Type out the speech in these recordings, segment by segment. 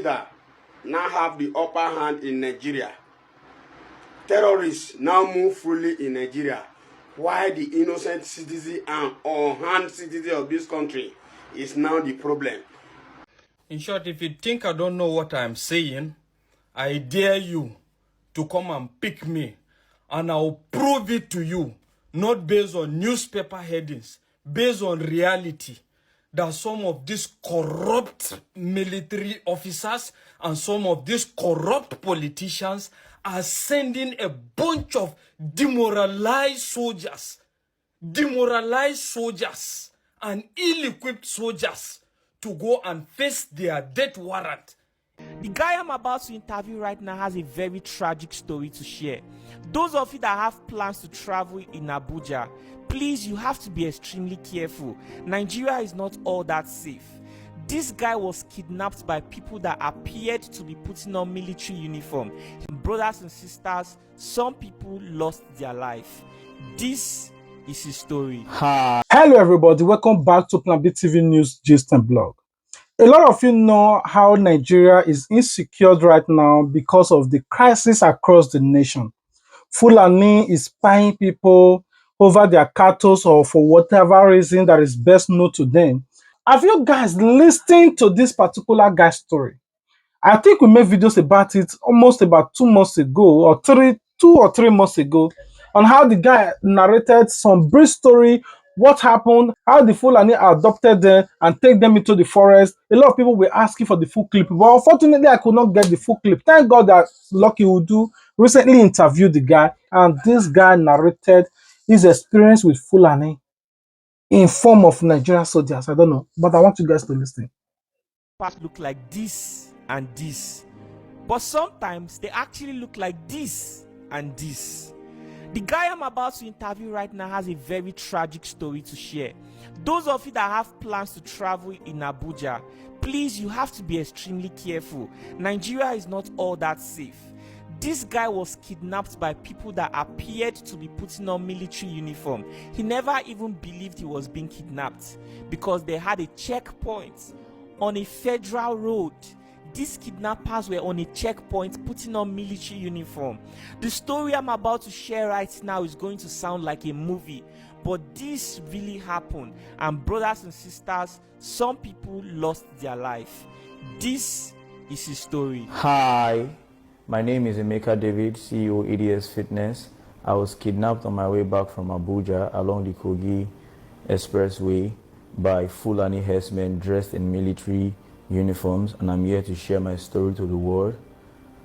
leader now have the upper hand in Nigeria. Terrorists now move freely in Nigeria, while the innocent citizen and unharmed citizen of this country is now the problem. In short, if you think I don't know what I'm saying, I dare you to come and pick me, and I'll prove it to you, not based on newspaper headings, based on reality, that some of these corrupt military officers and some of these corrupt politicians are sending a bunch of demoralized soldiers and ill-equipped soldiers to go and face their death warrant. The guy I'm about to interview right now has a very tragic story to share. Those of you that have plans to travel in Abuja, please, you have to be extremely careful. Nigeria is not all that safe. This guy was kidnapped by people that appeared to be putting on military uniform. Brothers and sisters, some people lost their life. This is his story. Hi. Hello everybody, welcome back to Plan B TV News Gist and Blog. A lot of you know how Nigeria is insecure right now because of the crisis across the nation. Fulani is spying people over their cattle or for whatever reason that is best known to them. Have you guys listened to this particular guy's story? I think we made videos about it almost about 2 months ago, or 2 or 3 months ago, on how the guy narrated some brief story, what happened, how the Fulani adopted them and take them into the forest. A lot of people were asking for the full clip, but unfortunately I could not get the full clip. Thank God that Lucky Udu recently interviewed the guy, and this guy narrated his experience with Fulani in form of Nigerian soldiers. I don't know, but I want you guys to listen. Parts look like this and this, but sometimes they actually look like this and this. The guy I'm about to interview right now has a very tragic story to share. Those of you that have plans to travel in Abuja, please, you have to be extremely careful. Nigeria is not all that safe. This guy was kidnapped by people that appeared to be putting on military uniform. He never even believed he was being kidnapped because they had a checkpoint on a federal road. These kidnappers were on a checkpoint putting on military uniform. The story I'm about to share right now is going to sound like a movie, but this really happened, and brothers and sisters, some people lost their life. This is his story. Hi, my name is Emeka David, CEO EDS Fitness. I was kidnapped on my way back from Abuja along the Kogi Expressway by Fulani herdsmen dressed in military uniforms, and I'm here to share my story to the world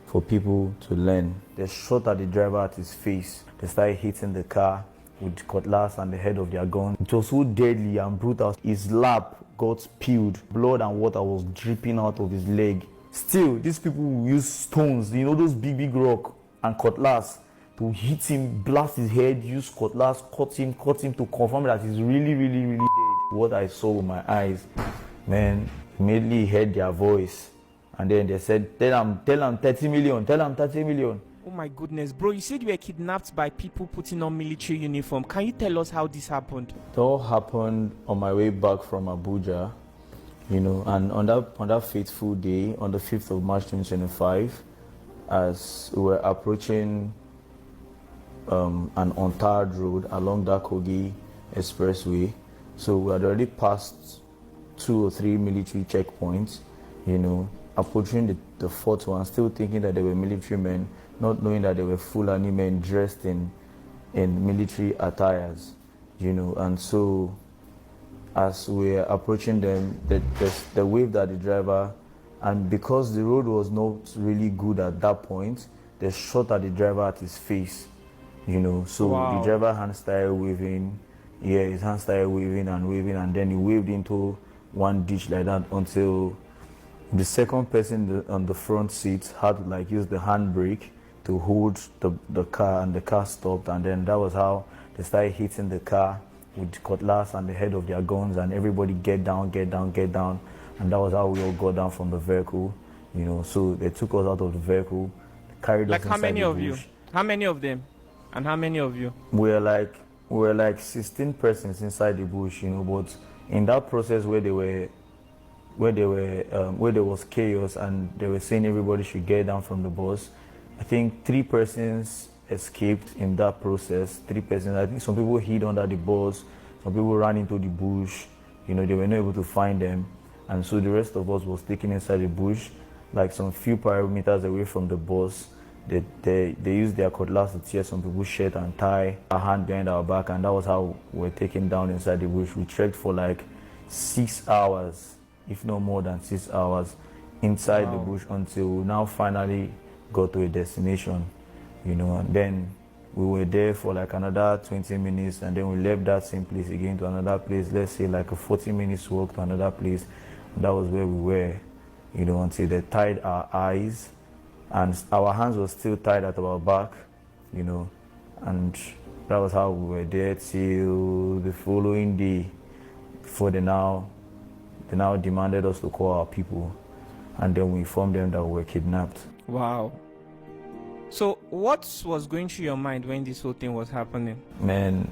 for people to learn. They shot at the driver at his face. They started hitting the car with cutlass and the head of their gun. It was so deadly and brutal. His lap got peeled. Blood and water was dripping out of his leg. Still, these people use stones, you know, those big rock and cutlass to hit him, blast his head, use cutlass, cut him to confirm that he's really dead. What I saw with my eyes, man, immediately heard their voice, and then they said, tell them 30 million, tell them 30 million. Oh my goodness, bro, you said you were kidnapped by people putting on military uniform. Can you tell us how this happened? It all happened on my way back from Abuja, you know, and on that fateful day, on the 5th of March 2025, as we were approaching an untarred road along that Kogi Expressway. So we had already passed 2 or 3 military checkpoints, you know, approaching the 4th one, still thinking that they were military men, not knowing that they were Fulani men dressed in military attires, you know. And so as we were approaching them, they waved at the driver, and because the road was not really good at that point, they shot at the driver at his face, you know. So wow. The driver hand started waving. Yeah, his hand started waving, and then he waved into one ditch like that until the second person on the front seat had to like use the handbrake to hold the car, and the car stopped, and then that was how they started hitting the car with cutlass and the head of their guns, and everybody get down, and that was how we all got down from the vehicle, you know. So they took us out of the vehicle, carried us inside the bush. Like how many of you? How many of them? And how many of you? We were like 16 persons inside the bush, you know, but in that process where they were where they were where there was chaos and they were saying everybody should get down from the bus. I think 3 persons escaped in that process. 3 persons. I think some people hid under the bus. Some people ran into the bush. You know, they were not able to find them, and so the rest of us was taken inside the bush, like some few parameters away from the bus. They used their cutlass to tear some people's shirt and tie our hand behind our back, and that was how we were taken down inside the bush. We trekked for like 6 hours, if not more than 6 hours, inside the bush until we now finally got to a destination, you know, and then we were there for like another 20 minutes, and then we left that same place again to another place, let's say like a 40 minutes walk to another place. And that was where we were, you know, until they tied our eyes, and our hands were still tied at our back, you know, and that was how we were there till the following day, before they now demanded us to call our people, and then we informed them that we were kidnapped. Wow. So what was going through your mind when this whole thing was happening? Man,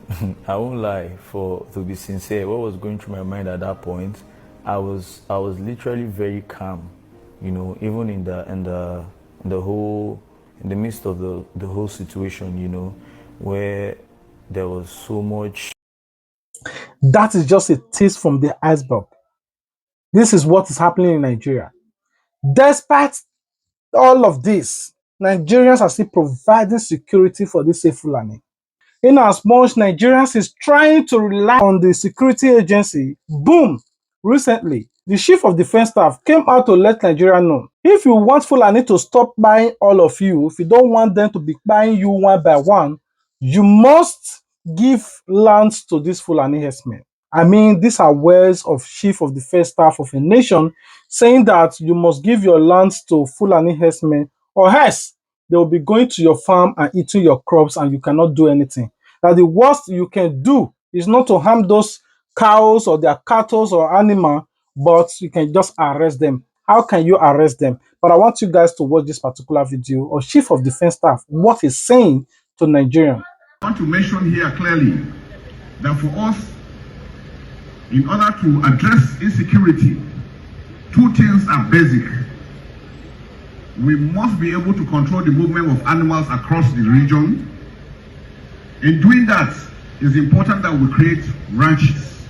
I won't lie, to be sincere, what was going through my mind at that point, I was literally very calm, you know, even in the midst of the whole situation, you know, where there was so much. That is just a taste from the iceberg. This is what is happening in Nigeria. Despite all of this, Nigerians are still providing security for this Fulani. In as much Nigerians is trying to rely on the security agency, boom, recently, the chief of defense staff came out to let Nigeria know, if you want Fulani to stop buying all of you, if you don't want them to be buying you one by one, you must give lands to these Fulani herdsmen. I mean, these are words of chief of defense staff of a nation saying that you must give your lands to Fulani herdsmen, or else they will be going to your farm and eating your crops and you cannot do anything. That the worst you can do is not to harm those cows or their cattle or animal, but you can just arrest them. How can you arrest them? But I want you guys to watch this particular video of Chief of Defense Staff, what he's saying to Nigerians. I want to mention here clearly that for us, in order to address insecurity, 2 things are basic. We must be able to control the movement of animals across the region. In doing that, it's important that we create ranches.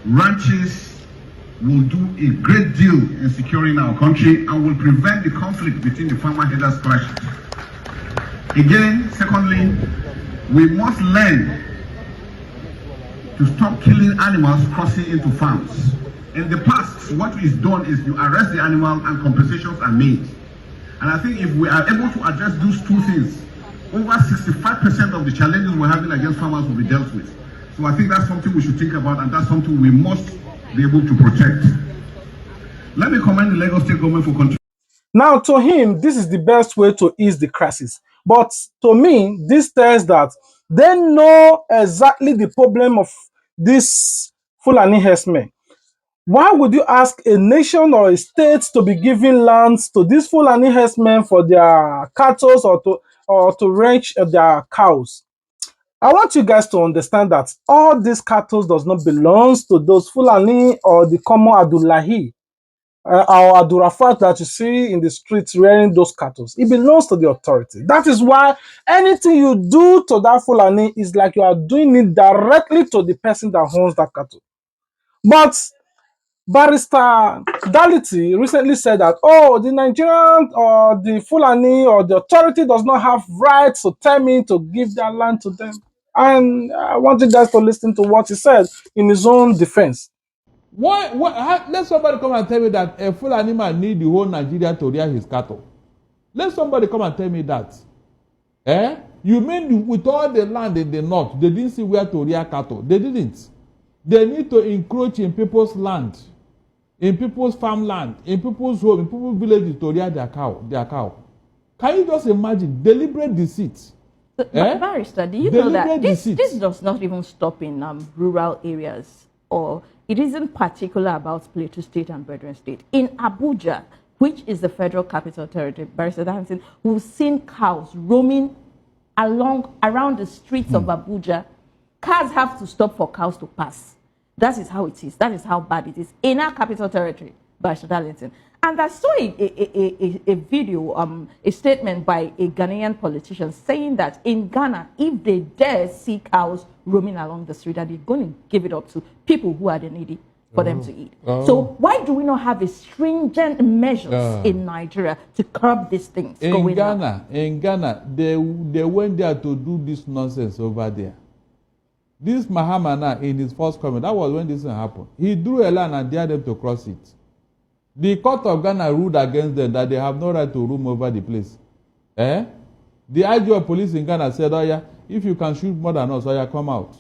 Ranches will do a great deal in securing our country and will prevent the conflict between the farmer herders clashes. Again, secondly, we must learn to stop killing animals crossing into farms. In the past, what is done is you arrest the animal and compensations are made. And I think if we are able to address those 2 things, over 65% of the challenges we're having against farmers will be dealt with. So I think that's something we should think about, and that's something we must be able to protect. Let me commend the Lagos State government for contributing. Now, to him, this is the best way to ease the crisis. But to me, this tells that they know exactly the problem of this Fulani herdsmen. Why would you ask a nation or a state to be giving lands to these Fulani herdsmen for their cattle or to ranch their cows? I want you guys to understand that all these cattle does not belong to those Fulani or the common Abdullahi or Abdurrafat that you see in the streets wearing those cattle. It belongs to the authority. That is why anything you do to that Fulani is like you are doing it directly to the person that owns that cattle. But Barrister Daliti recently said that, oh, the Nigerian or the Fulani or the authority does not have rights to tell me to give their land to them. And I want you guys to listen to what he said in his own defense. Let somebody come and tell me that a Fulani man need the whole Nigeria to rear his cattle. Let somebody come and tell me that. Eh? You mean with all the land in the north, they didn't see where to rear cattle? They didn't. They need to encroach in people's land, in people's farmland, in people's home, in people's villages to rear their cow. Can you just imagine? Deliberate deceit. Barrister, do you know that this does not even stop in rural areas, or it isn't particular about Plateau State and Brethren State. In Abuja, which is the federal capital territory, Barrister Davidson, we've seen cows roaming around the streets of Abuja. Cars have to stop for cows to pass. That is how it is. That is how bad it is in our capital territory. Barrister Darlington. And I saw a video, a statement by a Ghanaian politician saying that in Ghana, if they dare see cows roaming along the street, that they're going to give it up to people who are the needy for them to eat. So why do we not have a stringent measures in Nigeria to curb these things going on? In Ghana, they went there to do this nonsense over there. This Mahamana, in his first comment, that was when this thing happened. He drew a line and dared them to cross it. The court of Ghana ruled against them that they have no right to roam over the place. The IG of police in Ghana said, oh yeah, if you can shoot more than us, oh yeah, come out.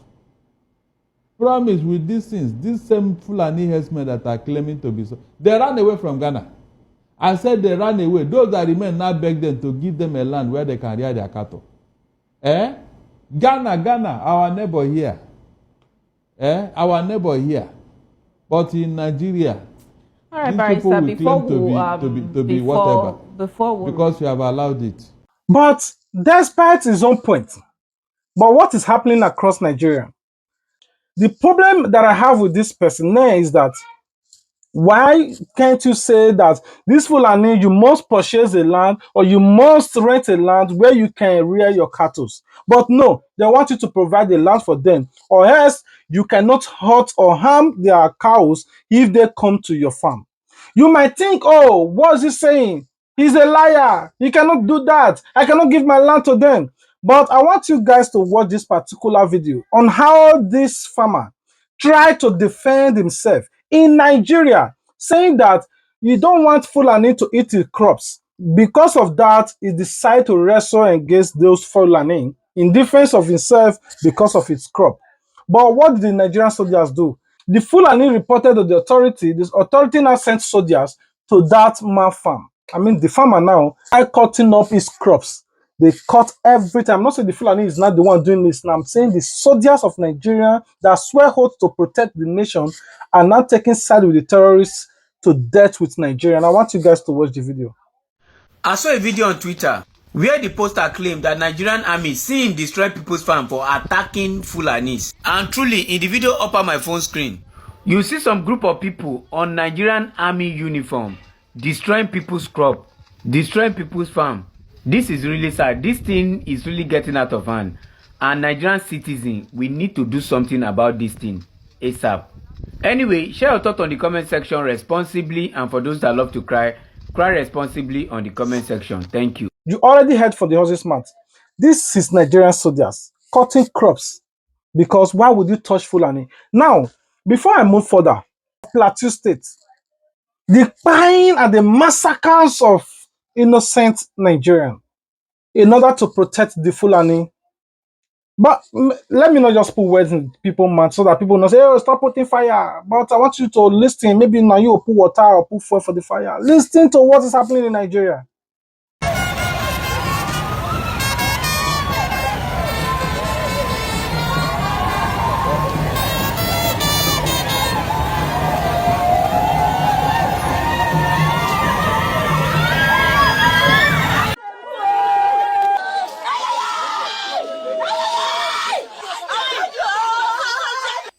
Promise with these things, these same Fulani herdsmen that are claiming to be so, they ran away from Ghana. I said they ran away. Those that remain now beg them to give them a land where they can rear their cattle. Ghana, our neighbor here. Our neighbor here. But in Nigeria, all right, these people Barrister, will claim to be whatever. Because you have allowed it. But despite his own point, but what is happening across Nigeria? The problem that I have with this person now is that why can't you say that this Fulani, you must purchase a land or you must rent a land where you can rear your cattle? But no, they want you to provide a land for them, or else you cannot hurt or harm their cows if they come to your farm. You might think, oh, what's he saying? He's a liar. He cannot do that. I cannot give my land to them. But I want you guys to watch this particular video on how this farmer tried to defend himself in Nigeria, saying that you don't want Fulani to eat his crops. Because of that, he decided to wrestle against those Fulani in defense of himself because of his crop. But what did the Nigerian soldiers do? The Fulani reported to the authority. This authority now sent soldiers to that man's farm. I mean, the farmer now are cutting up his crops. They cut everything. I'm not saying the Fulani is not the one doing this. Now I'm saying the soldiers of Nigeria that swear oath to protect the nation are now taking side with the terrorists to death with Nigeria. And I want you guys to watch the video. I saw a video on Twitter where the poster claimed that Nigerian army see him destroy people's farm for attacking Fulanis. And truly, in the video up on my phone screen, you see some group of people on Nigerian army uniform destroying people's crop, destroying people's farm. This is really sad. This thing is really getting out of hand. And Nigerian citizens, we need to do something about this thing ASAP. Anyway, share your thoughts on the comment section responsibly, and for those that love to cry, cry responsibly on the comment section. Thank you. You already heard from the horse's mouth. This is Nigerian soldiers cutting crops, because why would you touch Fulani? Now, before I move further, Plateau State, the buying and the massacres of innocent Nigerians in order to protect the Fulani. But let me not just put words in people's mouth so that people not say, oh, stop putting fire. But I want you to listen. Maybe now you will put water or put fuel for the fire. Listen to what is happening in Nigeria.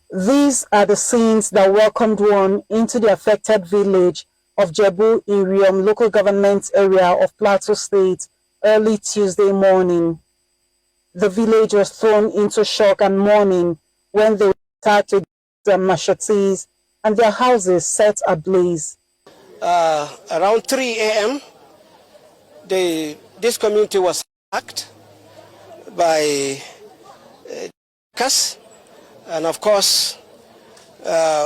These are the scenes that welcomed one into the affected village of Jebu in Riom local government area of Plateau State early Tuesday morning. The village was thrown into shock and mourning when they were attacked with their machetes and their houses set ablaze. Around 3 a.m., this community was attacked by and of course,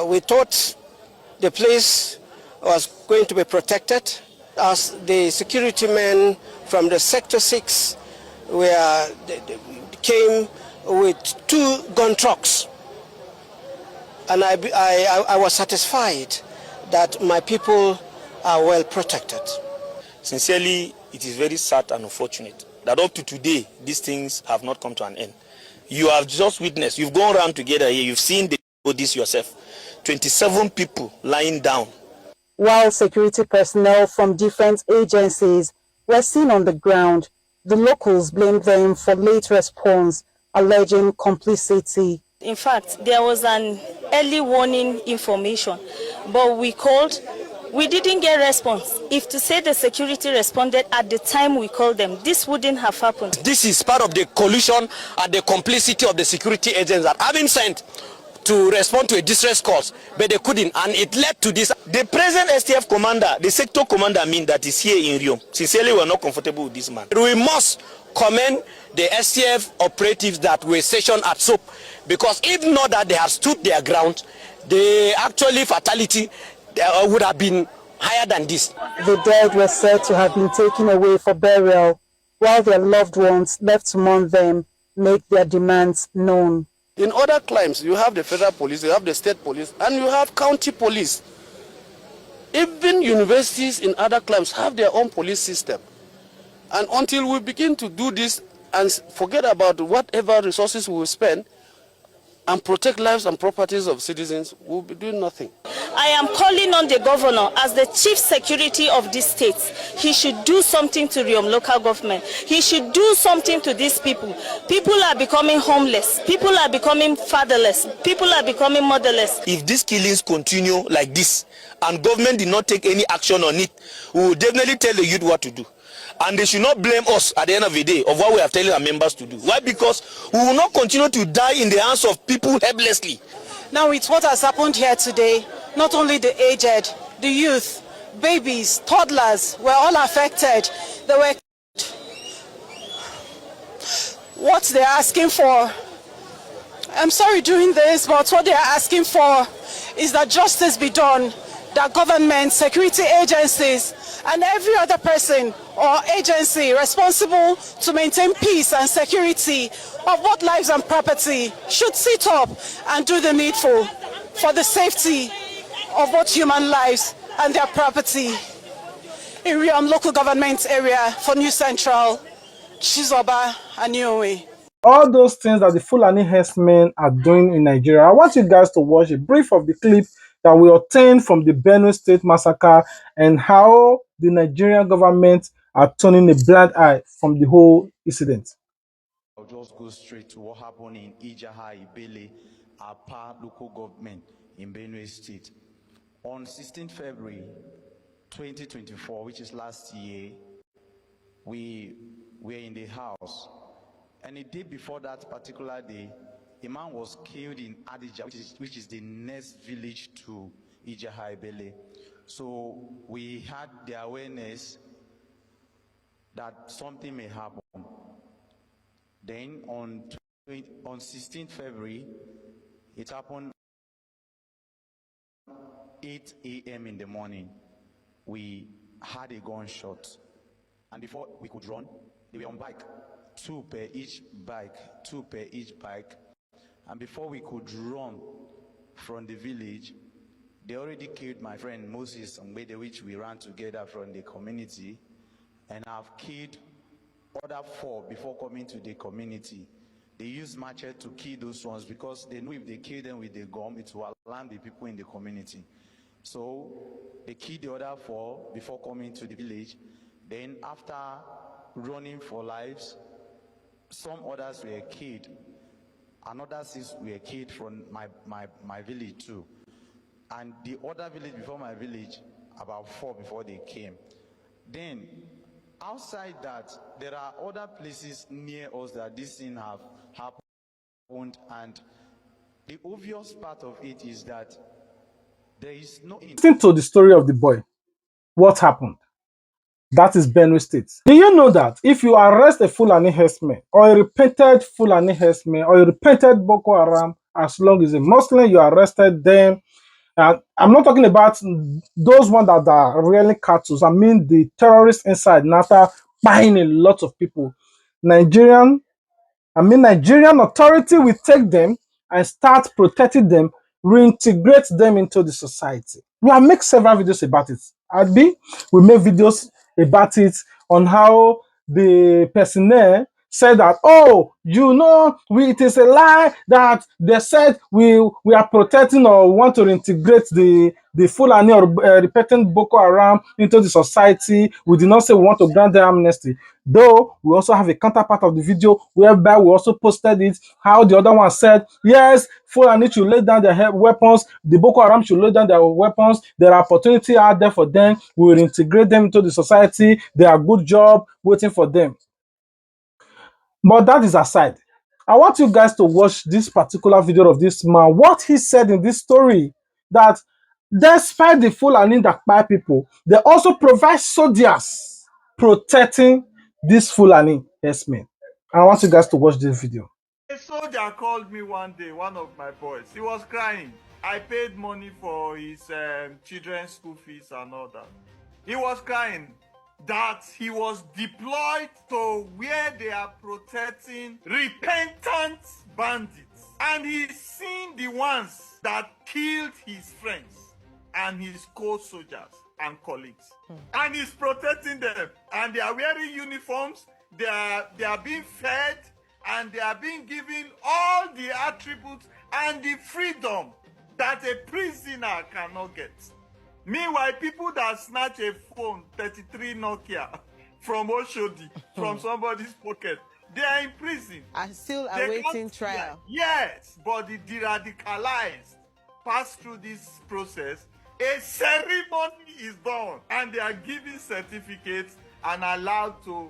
we thought the place was going to be protected, as the security men from the Sector 6 came with 2 gun trucks. And I was satisfied that my people are well protected. Sincerely, it is very sad and unfortunate that up to today, these things have not come to an end. You have just witnessed, you've gone around together here, you've seen the bodies yourself. 27 people lying down. While security personnel from different agencies were seen on the ground, the locals blamed them for late response, alleging complicity. In fact, there was an early warning information, but we called We didn't get response. If to say the security responded at the time we called them, this wouldn't have happened. This is part of the collusion and the complicity of the security agents that have been sent to respond to a distress call, but they couldn't, and it led to this. The present STF commander, the sector commander, that is here in Rio. Sincerely, we are not comfortable with this man. We must commend the STF operatives that were stationed at SOAP, because if not that they have stood their ground, the actually fatality would have been higher than this. The dead were said to have been taken away for burial, while their loved ones left to mourn them make their demands known. In other crimes, you have the federal police, you have the state police, and you have county police. Even universities in other crimes have their own police system. And until we begin to do this and forget about whatever resources we will spend and protect lives and properties of citizens, we'll be doing nothing. I am calling on the governor as the chief security of this state. He should do something to Riom local government. He should do something to these people. People are becoming homeless. People are becoming fatherless. People are becoming motherless. If these killings continue like this and government did not take any action on it, we will definitely tell the youth what to do. And they should not blame us at the end of the day of what we are telling our members to do. Why? Because we will not continue to die in the hands of people helplessly. Now with what has happened here today, not only the aged, the youth, babies, toddlers were all affected. They were what they're asking for. I'm sorry doing this, but what they're asking for is that justice be done, that government, security agencies, and every other person or agency responsible to maintain peace and security of both lives and property should sit up and do the needful for the safety of both human lives and their property. In Riom local government area for New Central, Chizoba and Niue. All those things that the Fulani herdsmen are doing in Nigeria. I want you guys to watch a brief of the clip that we obtained from the Benue State massacre and how the Nigerian government are turning a blind eye from the whole incident. I'll just go straight to what happened in Ijaha Ibele, Apa local government in Benue State. On 16 February 2024, which is last year, we were in the house. And a day before that particular day, a man was killed in Adija, which is the next village to Ijaha Ibele. So we had the awareness that something may happen. Then on 16 February, it happened 8 a.m. in the morning. We had a gunshot. And before we could run, they were on bike. Two per each bike. And before we could run from the village, they already killed my friend Moses Mbede, which we ran together from the community. And I've killed other 4 before coming to the community. They used machete to kill those ones because they knew if they kill them with the gun, it will alarm the people in the community. So they killed the other 4 before coming to the village. Then after running for lives, some others were killed. Another 6 were killed from my village too. And the other village before my village, about 4 before they came. Then outside that, there are other places near us that this thing have happened, and the obvious part of it is that there is no... Listen to the story of the boy. What happened? That is Benue State. Do you know that if you arrest a Fulani herdsman or a repented Fulani herdsman or a repented Boko Haram, as long as a Muslim, you arrested them. I'm not talking about those ones that are really cattle. I mean the terrorists inside NATA buying a lot of people. Nigerian authority will take them and start protecting them, reintegrate them into the society. We have made several videos about it. We made videos about it on how the personnel said that, oh, you know, it is a lie that they said we are protecting or want to integrate the Fulani or repentant Boko Haram into the society. We did not say we want to grant them amnesty. Though we also have a counterpart of the video whereby we also posted it, how the other one said, yes, Fulani should lay down their weapons, the Boko Haram should lay down their weapons, there are opportunity out there for them, we will integrate them into the society, there are good job waiting for them. But that is aside. I want you guys to watch this particular video of this man, what he said in this story, that despite the Fulani Dakpai people, they also provide soldiers protecting these Fulani herdsmen. I want you guys to watch this video. A soldier called me one day, one of my boys. He was crying. I paid money for his children's school fees and all that. He was crying that he was deployed to where they are protecting repentant bandits. And he's seen the ones that killed his friends and his co-soldiers and colleagues. And he's protecting them. And they are wearing uniforms, they are being fed, and they are being given all the attributes and the freedom that a prisoner cannot get. Meanwhile, people that snatch a phone, 33 Nokia, from Oshodi, from somebody's pocket, they are in prison. And still awaiting trial. Yes, but the deradicalized pass through this process. A ceremony is done, and they are given certificates and allowed to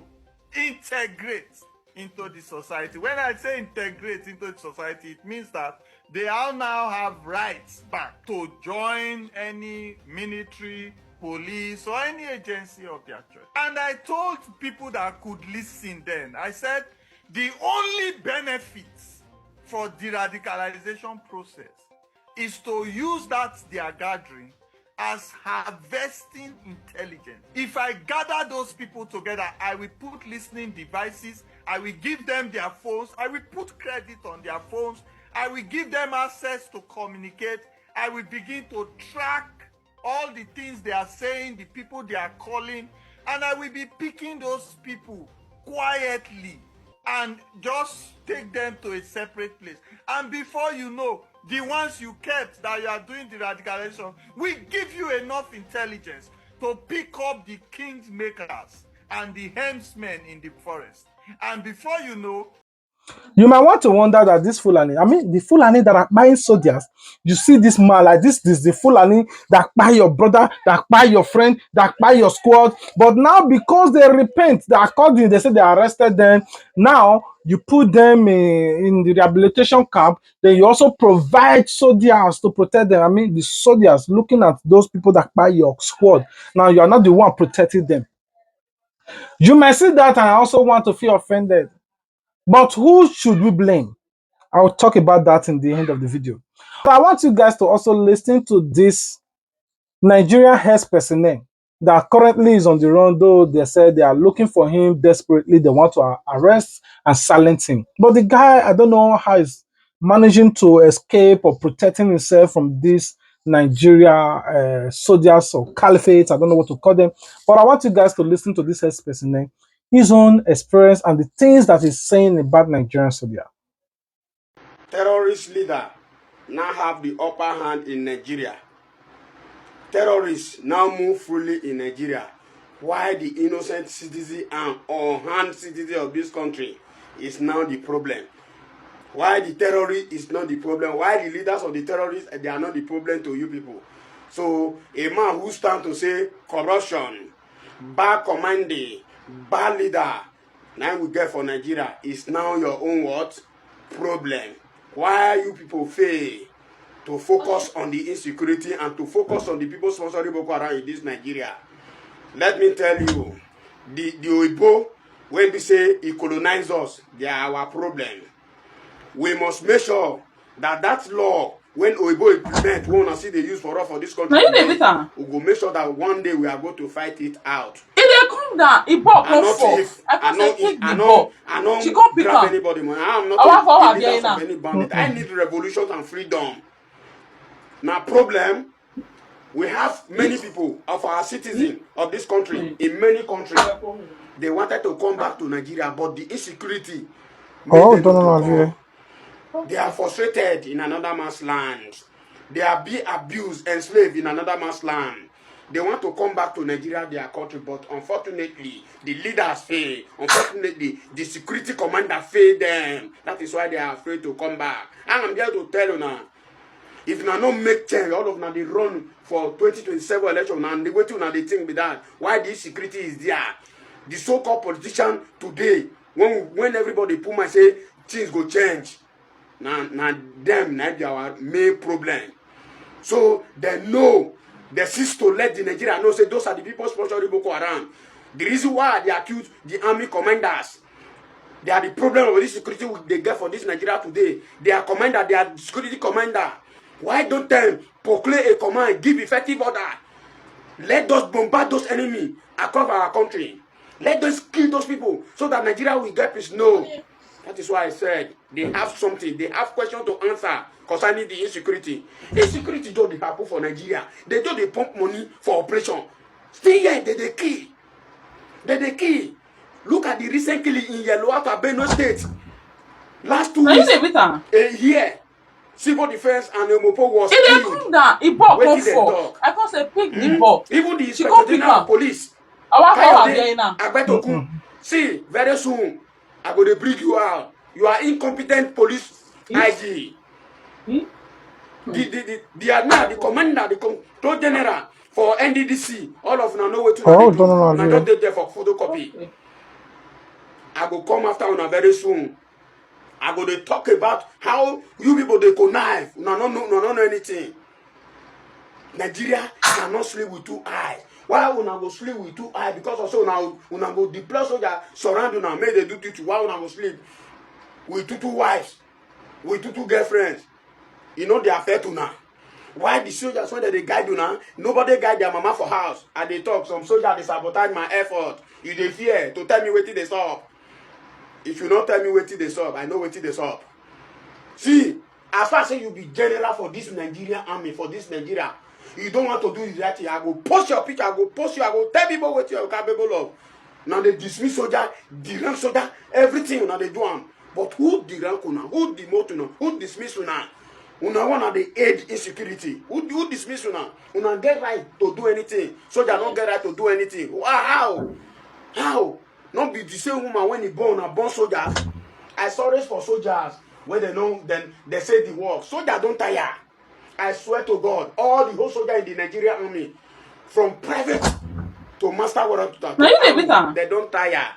integrate into the society. When I say integrate into the society, it means that they all now have rights back to join any military, police, or any agency of their choice. And I told people that could listen then, I said, the only benefits for the radicalization process is to use that they are gathering as harvesting intelligence. If I gather those people together, I will put listening devices, I will give them their phones, I will put credit on their phones, I will give them access to communicate, I will begin to track all the things they are saying, the people they are calling, and I will be picking those people quietly and just take them to a separate place. And before you know, the ones you kept that you are doing the radicalization will give you enough intelligence to pick up the king's makers and the herdsmen in the forest. And before you know, you might want to wonder that this Fulani, I mean, the Fulani that are buying soldiers, you see this man like this the Fulani that buy your brother, that buy your friend, that buy your squad. But now because they repent, they according, they say they arrested them. Now you put them in the rehabilitation camp, then you also provide soldiers to protect them. I mean, the soldiers looking at those people that buy your squad. Now you are not the one protecting them. You might see that and I also want to feel offended. But who should we blame? I'll talk about that in the end of the video. But I want you guys to also listen to this Nigerian health personnel that currently is on the run, though they said they are looking for him desperately. They want to arrest and silence him. But the guy, I don't know how he's managing to escape or protecting himself from this Nigeria soldiers or caliphates. I don't know what to call them. But I want you guys to listen to this health personnel, his own experience and the things that he's saying about Nigerian soldiers. Terrorist leader now have the upper hand in Nigeria. Terrorists now move freely in Nigeria, while the innocent citizen and unarmed citizen of this country is now the problem. Why the terrorist is not the problem? Why the leaders of the terrorists, they are not the problem to you people? So a man who stands to say corruption, bad commanding, bad leader, now we get for Nigeria is now your own what? Problem. Why you people fail to focus on the insecurity and to focus on the people sponsoring Boko Haram in this Nigeria? Let me tell you, the Oibo, when we say he colonize us, they are our problem. We must make sure that that law, when Oibo implement, we want to see the use for us for this country, we will make sure that one day we are going to fight it out. If they come down, it bought no force. I don't grab anybody money. I am not a leader of any bandit. I need revolution and freedom. Now problem, we have many people of our citizens of this country in many countries They wanted to come back to Nigeria, but the insecurity made them not to come. They are frustrated in another man's land. They are being abused, enslaved in another man's land. They want to come back to Nigeria, their country, but unfortunately, the leaders fail. Unfortunately, the security commander failed them. That is why they are afraid to come back. And I'm here to tell you now, if you not make change, all of now they run for 2027 election and they wait till now they think with that. Why this security is there? The so-called politician today, when everybody put my say things go change. Now them now they are main problem. So they know they cease to let the Nigeria know say those are the people sponsoring Boko Haram. The reason why they accuse the army commanders. They are the problem of this security they get for this Nigeria today. They are commander, they are security commander. Why don't them proclaim a command, give effective order? Let us bombard those enemies across our country. Let us kill those people so that Nigeria will get peace. No. That is why I said they have something, they have questions to answer concerning the insecurity. Insecurity don't happen for Nigeria. They don't pump money for operation. Still here, they kill. They kill. Look at the recent killing in Yellow Benue State. Last 2 weeks, a year. Civil defense and Mopo was killed. Wait till they talk. I can't say pick the ball. Even the Inspector General of Police. See, very soon, I'm going to bring you out. You are incompetent police IG. They are now the commander, the control general for NDDC. All of them know what to do. I don't did there for photocopy. Okay. I will come after una very soon. I go to talk about how you people they connive. No know anything. Nigeria cannot sleep with 2 eyes. Why una go sleep with 2 eyes? Because also una go deploy soldier surround una, make they do duty. Why una go sleep with two wives, with two girlfriends? You know they are fair to now. Why the soldiers when they guide you now? Nobody guide their mama for house. And they talk some soldiers they sabotage my effort. You they fear to tell me what they stop. If you not tell me what they stop, I know what they stop. See, as far as you be general for this Nigerian army, for this Nigeria, you don't want to do the right thing. I go post your picture, I go post you, I go tell people what you are capable of. Now they dismiss soldier, derank soldier, everything now they do them. But who derank una? Who demote una? Who dismiss una? Una one of the aid insecurity. Who dismiss una? Una get right to do anything. Soldier don't get right to do anything. How? Not be the same woman when he born soldiers. I saw this for soldiers when they know then they say the work. Soldier don't tire. I swear to God, all the whole soldier in the Nigerian army, from private to master warrant they don't tire.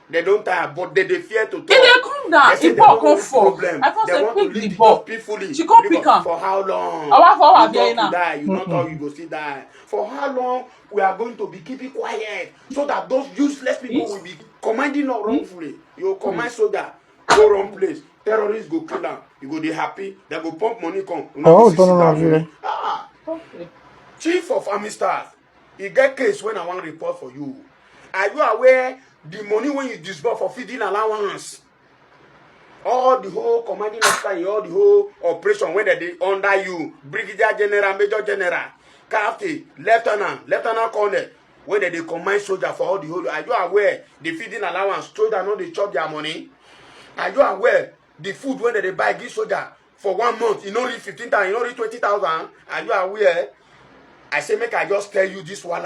They don't tire, but they fear to talk. They come down. They say they don't want problem. They want to leave the job peacefully. She come pick her. For how long? You not to die. You not how you go still die. For how long we are going to be keeping quiet so that those useless people will be commanding us wrongfully. You command soldier go wrong place. Terrorists go kill them. You go they happy. They go pump money come. Okay. Chief of Army Staff, you get case when I want to report for you. Are you aware the money when you disburse for feeding allowance? All the whole commanding officer, all the whole operation when they under you, Brigadier General, Major General, Captain, Lieutenant Colonel, when they command soldier for all the whole. Are you aware the feeding allowance soldier know they chop their money? Are you aware the food when they buy this soldier for 1 month, you know reach 15,000, you know reach 20,000? Are you aware? I say make I just tell you this one.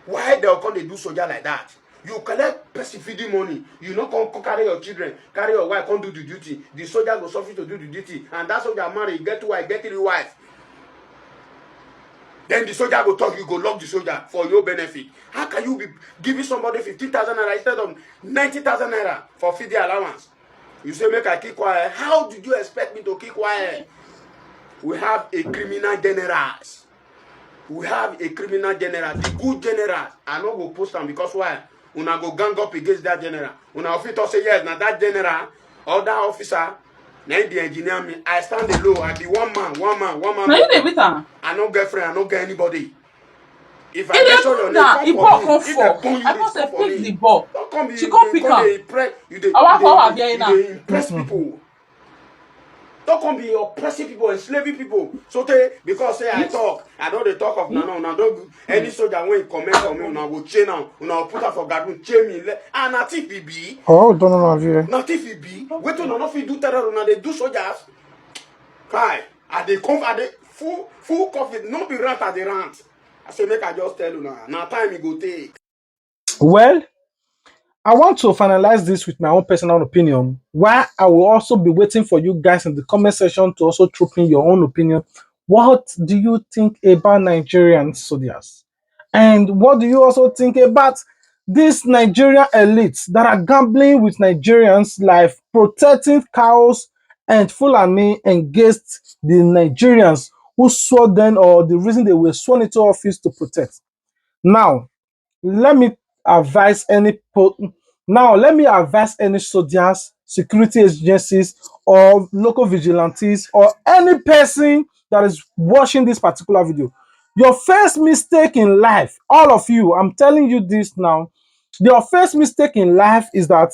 Why they come they do soldier like that? You collect person feeding money. You not come carry your children, carry your wife, come do the duty. The soldier go suffer to do the duty, and that soldier marry, get 2 wife, get 3 wives. Then the soldier go talk, you go lock the soldier for your benefit. How can you be giving somebody 15,000 naira instead of 90,000 naira for feeding allowance? You say make I keep quiet. How did you expect me to keep quiet? We have a criminal general. We have a criminal general. The good general, I no go post them because why? Una go gang up against that general. Una officer say yes, now that general or that officer, then the engineer me. I stand alone. I be one man. Now you with her. I no girlfriend. I no get anybody. If I mention your name, come for me. If they bone you, I say come pick for the me. ball. Don't come She come pick her. You dey impress people. Don't come be oppressing people, enslaving people. So because say I talk, I know the talk of now don't any soldier when he comment on me, now go chain now, now put her for guard, chain me, and not if he be. Oh, don't know here. Not if he be. Wait till not if do terror, now they do soldiers. Kai, are they full coffee, no be rant at the rant. I say make I just tell you now time he go take. Well, I want to finalize this with my own personal opinion. While I will also be waiting for you guys in the comment section to also throw in your own opinion. What do you think about Nigerian soldiers? And what do you also think about these Nigerian elites that are gambling with Nigerians' life, protecting cows and Fulani against the Nigerians who swore them or the reason they were sworn into office to protect? Now, let me advise any soldiers, security agencies, or local vigilantes, or any person that is watching this particular video. Your first mistake in life, all of you, I'm telling you this now, your first mistake in life is that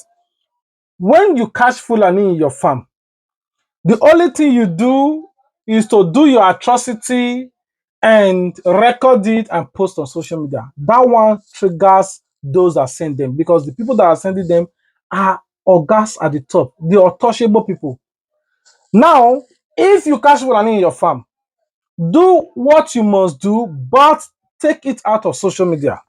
when you catch Fulani in your farm, the only thing you do is to do your atrocity and record it and post on social media. That one triggers those that send them, because the people that are sending them are organs at the top, the untouchable people. Now, if you catch Fulani in your farm, do what you must do, but take it out of social media.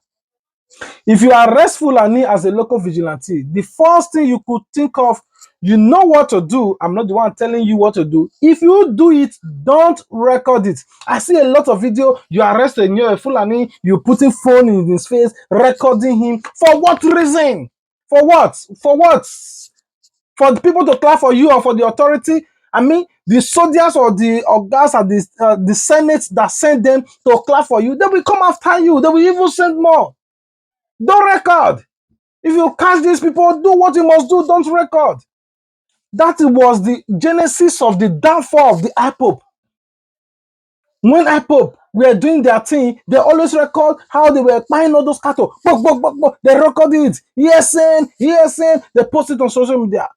If you arrest Fulani as a local vigilante, the first thing you could think of, you know what to do. I'm not the one telling you what to do. If you do it, don't record it. I see a lot of video. You arrest a Fulani, you putting phone in his face, recording him. For what reason? For what? For what? For the people to clap for you or for the authority? I mean, the soldiers or the organs or the Senate that send them to clap for you, they will come after you. They will even send more. Don't record. If you catch these people, do what you must do. Don't record. That was the genesis of the downfall of the IPOP. When IPOP were doing their thing, they always record how they were buying all those cattle. They record it. ESN. They post it on social media.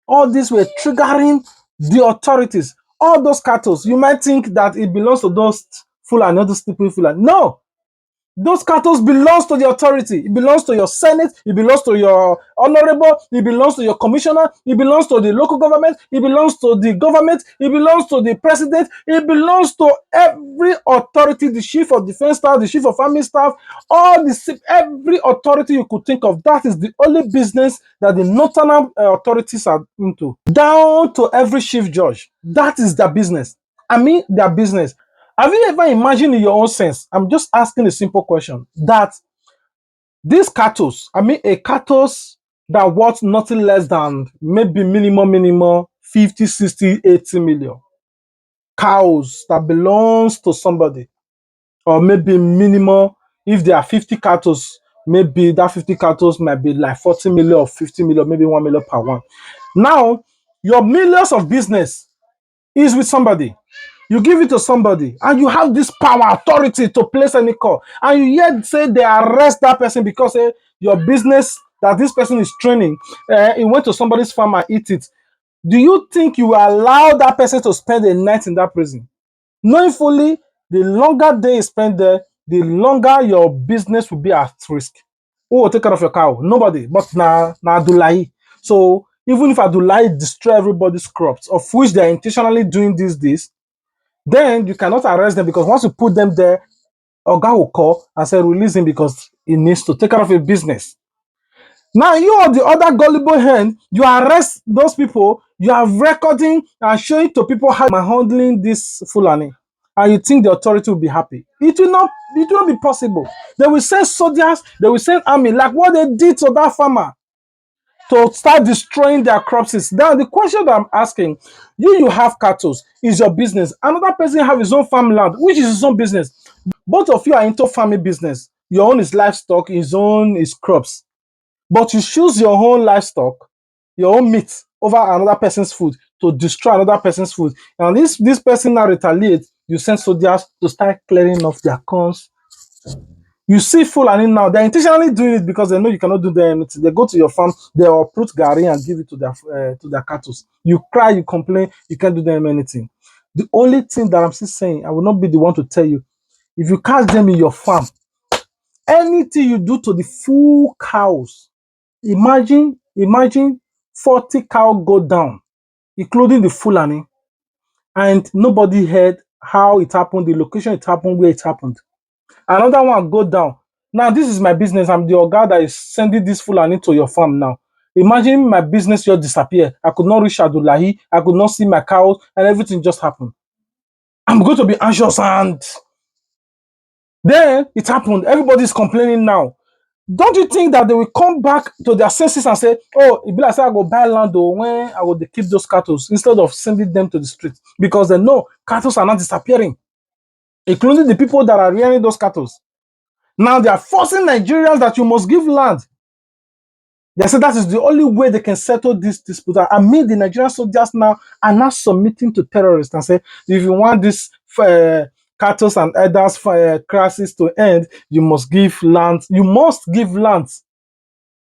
All these were triggering the authorities. All those cattle, you might think that it belongs to those Fulani, not those people Fulani. No. Those cattle belongs to the authority. It belongs to your Senate. It belongs to your honorable. It belongs to your commissioner. It belongs to the local government. It belongs to the government. It belongs to the president. It belongs to every authority, the chief of defense staff, the chief of army staff, every authority you could think of. That is the only business that the northern authorities are into. Down to every chief judge. That is their business. I mean, their business. Have you ever imagined in your own sense? I'm just asking a simple question. That these cattle, a cattle that worth nothing less than maybe minimum 50, 60, 80 million. Cows that belongs to somebody. Or maybe minimum, if there are 50 cattle, maybe that 50 cattle might be like 40 million or 50 million, maybe 1 million per one. Now, your millions of business is with somebody. You give it to somebody and you have this power, authority to place any call, and you yet say they arrest that person because your business that this person is training, he went to somebody's farm and eat it. Do you think you will allow that person to spend a night in that prison? Knowing fully, the longer they spend there, the longer your business will be at risk. Who will take care of your cow? Nobody, but na Abdullahi. So even if Abdullahi destroy everybody's crops, of which they are intentionally doing these days, then you cannot arrest them, because once you put them there, Oga will call and say release him because he needs to take care of a business. Now you are the other gullible hand, you arrest those people, you are recording and showing to people how you are handling this Fulani, and you think the authority will be happy. It will not be possible. They will send soldiers, they will send army, like what they did to that farmer, to start destroying their crops. Now the question that I'm asking, you have cattle, is your business. Another person have his own farmland, which is his own business. Both of you are into farming business. Your own is livestock, his own is crops. But you choose your own livestock, your own meat, over another person's food, to destroy another person's food. And this person now retaliates, you send soldiers to start clearing off their corns, You see Fulani now, they're intentionally doing it because they know you cannot do them anything. They go to your farm, they uproot gari and give it to their cattle. You cry, you complain, you can't do them anything. The only thing that I'm still saying, I will not be the one to tell you, if you catch them in your farm, anything you do to the full cows, imagine 40 cow go down, including the Fulani, and nobody heard how it happened, the location it happened, where it happened. Another one go down. Now, this is my business. I'm the oga that is sending this Fulani to your farm now. Imagine my business just disappear. I could not reach Abdullahi. I could not see my cows, and everything just happened. I'm going to be anxious, and then it happened. Everybody's complaining now. Don't you think that they will come back to their senses and say, oh, it be like I go buy land or when I will keep those cattle instead of sending them to the street? Because they know cattle are not disappearing, including the people that are rearing those cattle. Now they are forcing Nigerians that you must give land. They say that is the only way they can settle this dispute. I mean, the Nigerian soldiers now are not submitting to terrorists and say, if you want this cattle and others crisis to end, you must give land. You must give land.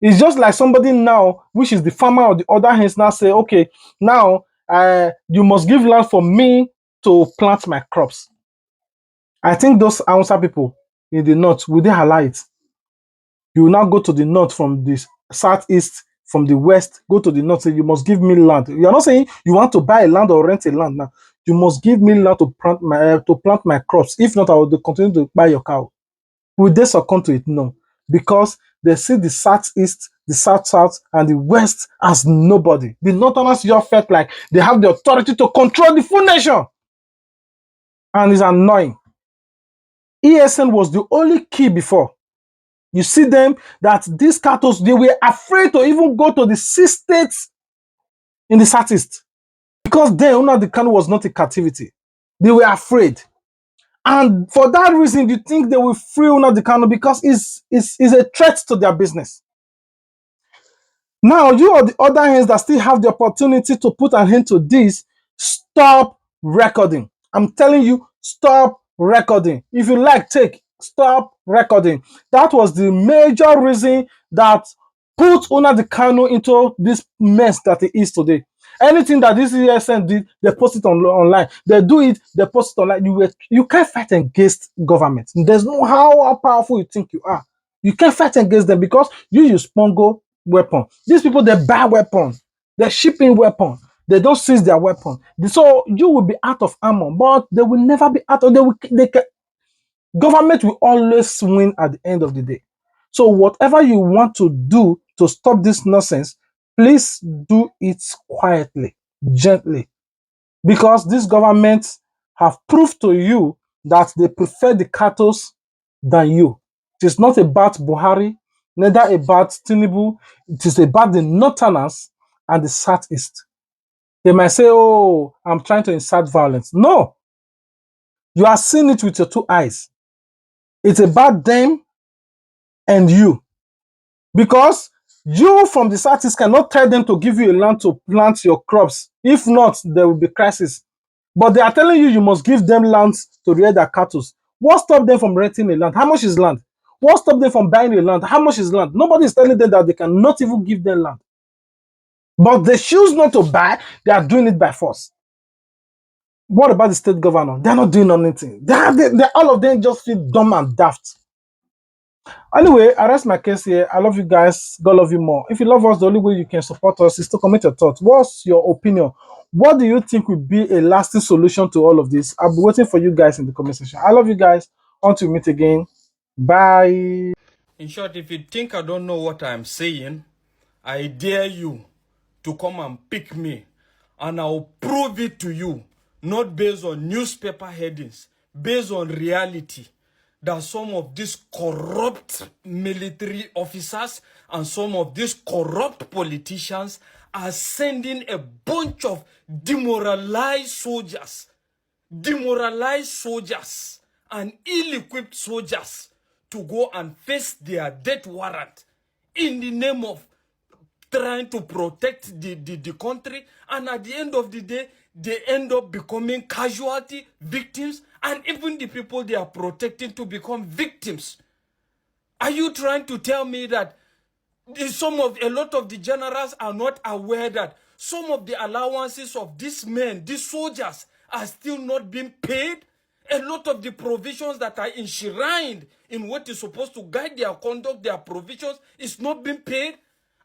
It's just like somebody now, which is the farmer or the other hands now say, okay, now you must give land for me to plant my crops. I think those Hausa people in the north, will they allow it? You will now go to the north from the southeast, from the west, go to the north, say you must give me land. You are not saying you want to buy a land or rent a land now. You must give me land to plant my crops. If not, I will continue to buy your cow. Will they succumb to it? No. Because they see the southeast, the south, and the west as nobody. The northerners just felt like they have the authority to control the full nation. And it's annoying. ESN was the only key before. You see them that these cattle, they were afraid to even go to the 6 states in the southeast. Because then the Kanu was not in captivity. They were afraid. And for that reason, you think they will free the Kanu because it's a threat to their business. Now, you are the other hands that still have the opportunity to put an end to this. Stop recording. I'm telling you, stop recording. If you like, stop recording. That was the major reason that put the Kanu into this mess that it is today. Anything that this ESN did, they post it online. They do it, they post it online. You can't fight against government. There's no how powerful you think you are. You can't fight against them because you use Pongo weapon. These people, they buy weapon. They're shipping weapon. They don't seize their weapon. So you will be out of ammo, but they will never be out of. Government will always win at the end of the day. So whatever you want to do to stop this nonsense, please do it quietly, gently, because these governments have proved to you that they prefer the cattle than you. It is not about Buhari, neither about Tinubu. It is about the northerners and the southeast. They might say, oh, I'm trying to incite violence. No, you are seeing it with your 2 eyes. It's about them and you. Because you from the southeast cannot tell them to give you a land to plant your crops. If not, there will be crisis. But they are telling you must give them lands to rear their cattle. What stopped them from renting a land? How much is land? What stopped them from buying a land? How much is land? Nobody is telling them that they cannot even give them land. But they choose not to buy. They are doing it by force. What about the state governor? They're not doing anything. All of them just feel dumb and daft. Anyway, I rest my case here. I love you guys. God love you more. If you love us, the only way you can support us is to comment your thoughts. What's your opinion? What do you think would be a lasting solution to all of this? I'll be waiting for you guys in the comment section. I love you guys. Until we meet again. Bye. In short, if you think I don't know what I'm saying, I dare you to come and pick me, and I'll prove it to you, not based on newspaper headings, based on reality, that some of these corrupt military officers and some of these corrupt politicians are sending a bunch of demoralized soldiers and ill-equipped soldiers to go and face their death warrant in the name of trying to protect the country, and at the end of the day, they end up becoming casualty, victims, and even the people they are protecting to become victims. Are you trying to tell me that a lot of the generals are not aware that some of the allowances of these men, these soldiers, are still not being paid? A lot of the provisions that are enshrined in what is supposed to guide their conduct, their provisions, is not being paid?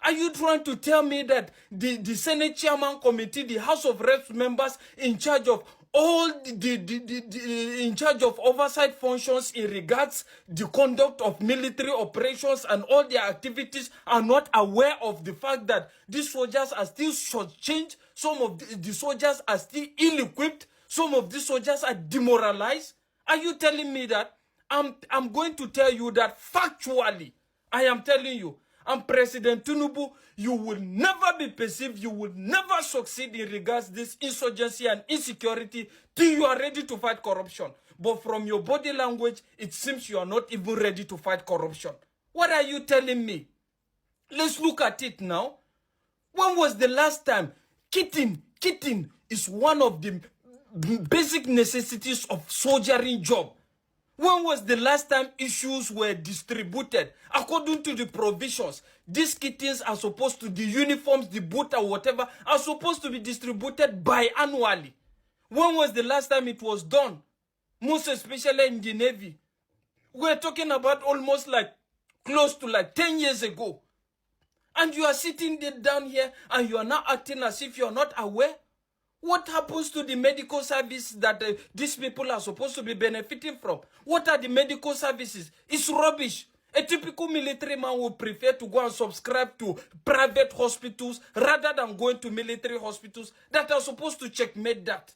Are you trying to tell me that the Senate Chairman Committee, the House of Reps members in charge of all in charge of oversight functions in regards the conduct of military operations and all their activities are not aware of the fact that these soldiers are still shortchanged, some of the soldiers are still ill-equipped, some of these soldiers are demoralized? Are you telling me that? I'm going to tell you that factually. I am telling you. And President Tinubu, you will never be perceived, you will never succeed in regards to this insurgency and insecurity till you are ready to fight corruption. But from your body language, it seems you are not even ready to fight corruption. What are you telling me? Let's look at it now. When was the last time? Kitting is one of the basic necessities of soldiering job. When was the last time issues were distributed? According to the provisions, these kittens are supposed to, the uniforms, the boot or whatever, are supposed to be distributed biannually. When was the last time it was done? Most especially in the Navy. We're talking about almost like, close to like 10 years ago. And you are sitting down here and you are now acting as if you are not aware. What happens to the medical service that these people are supposed to be benefiting from? What are the medical services? It's rubbish. A typical military man would prefer to go and subscribe to private hospitals rather than going to military hospitals that are supposed to checkmate that.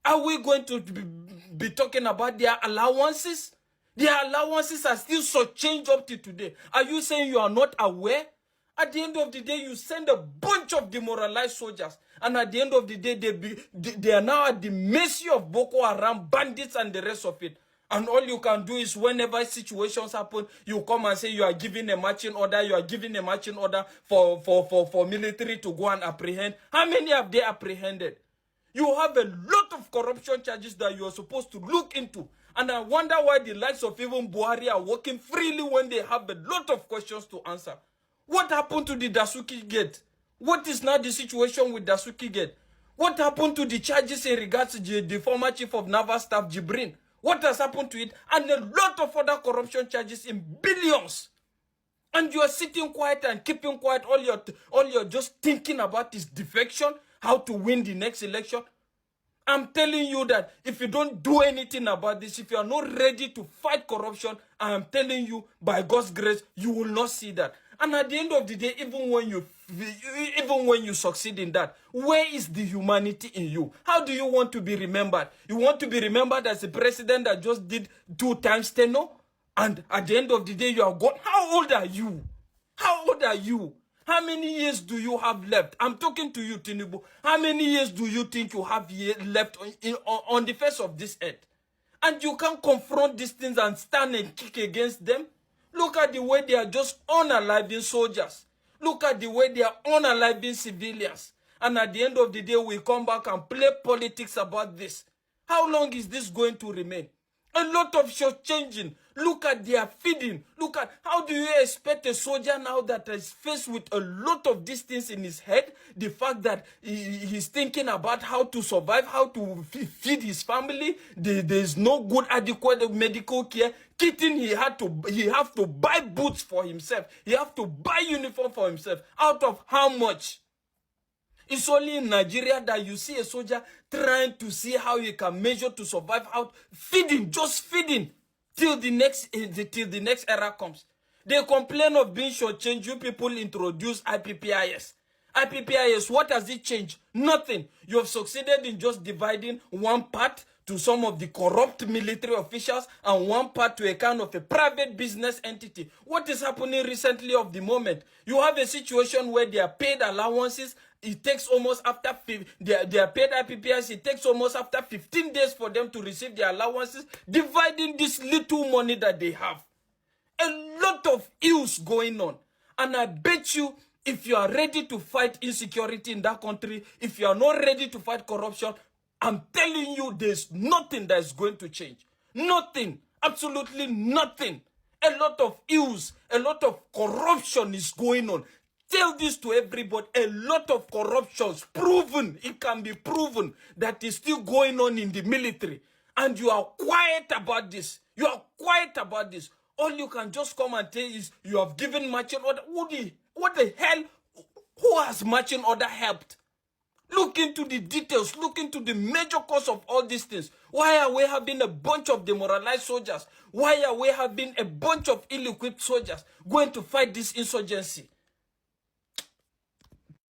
Are we going to be talking about their allowances? Their allowances are still shortchanged up to today. Are you saying you are not aware? At the end of the day, you send a bunch of demoralized soldiers. And at the end of the day, they are now at the mercy of Boko Haram, bandits, and the rest of it. And all you can do is whenever situations happen, you come and say you are giving a marching order, you are giving a marching order for military to go and apprehend. How many have they apprehended? You have a lot of corruption charges that you are supposed to look into. And I wonder why the likes of even Buhari are working freely when they have a lot of questions to answer. What happened to the Dasuki Gate? What is now the situation with Dasuki Gate? What happened to the charges in regards to the former chief of naval staff, Jibrin? What has happened to it? And a lot of other corruption charges in billions. And you are sitting quiet and keeping quiet. All you're just thinking about is defection, how to win the next election. I'm telling you that if you don't do anything about this, if you are not ready to fight corruption, I am telling you, by God's grace, you will not see that. And at the end of the day, even when you succeed in that, where is the humanity in you? How do you want to be remembered? You want to be remembered as a president that just did 2 times tenure? And at the end of the day, you are gone. How old are you? How old are you? How many years do you have left? I'm talking to you, Tinubu. How many years do you think you have left on the face of this earth? And you can't confront these things and stand and kick against them? Look at the way they are just unaliving soldiers. Look at the way they are unaliving civilians. And at the end of the day, we come back and play politics about this. How long is this going to remain? A lot of short-changing. Look at their feeding. Look at how do you expect a soldier now that is faced with a lot of these things in his head? The fact that he's thinking about how to survive, how to feed his family. There's no good adequate medical care. Kitting, he have to buy boots for himself. He have to buy uniform for himself. Out of how much? It's only in Nigeria that you see a soldier trying to see how he can measure to survive out, feeding, just feeding, till the next era comes. They complain of being shortchanged. You people introduce IPPIS. IPPIS, what has it changed? Nothing. You have succeeded in just dividing one part to some of the corrupt military officials and one part to a kind of a private business entity. What is happening recently of the moment? You have a situation where they are paid allowances. It takes almost after they are paid IPPIS. It takes almost after 15 days for them to receive their allowances, dividing this little money that they have. A lot of ills going on. And I bet you, if you are ready to fight insecurity in that country, if you are not ready to fight corruption, I'm telling you, there's nothing that is going to change. Nothing. Absolutely nothing. A lot of ills, a lot of corruption is going on. Tell this to everybody. A lot of corruptions proven, it can be proven that is still going on in the military. And you are quiet about this. You are quiet about this. All you can just come and tell is you have given marching order. What the hell? Who has marching order helped? Look into the details. Look into the major cause of all these things. Why are we having a bunch of demoralized soldiers? Why are we having a bunch of ill-equipped soldiers going to fight this insurgency?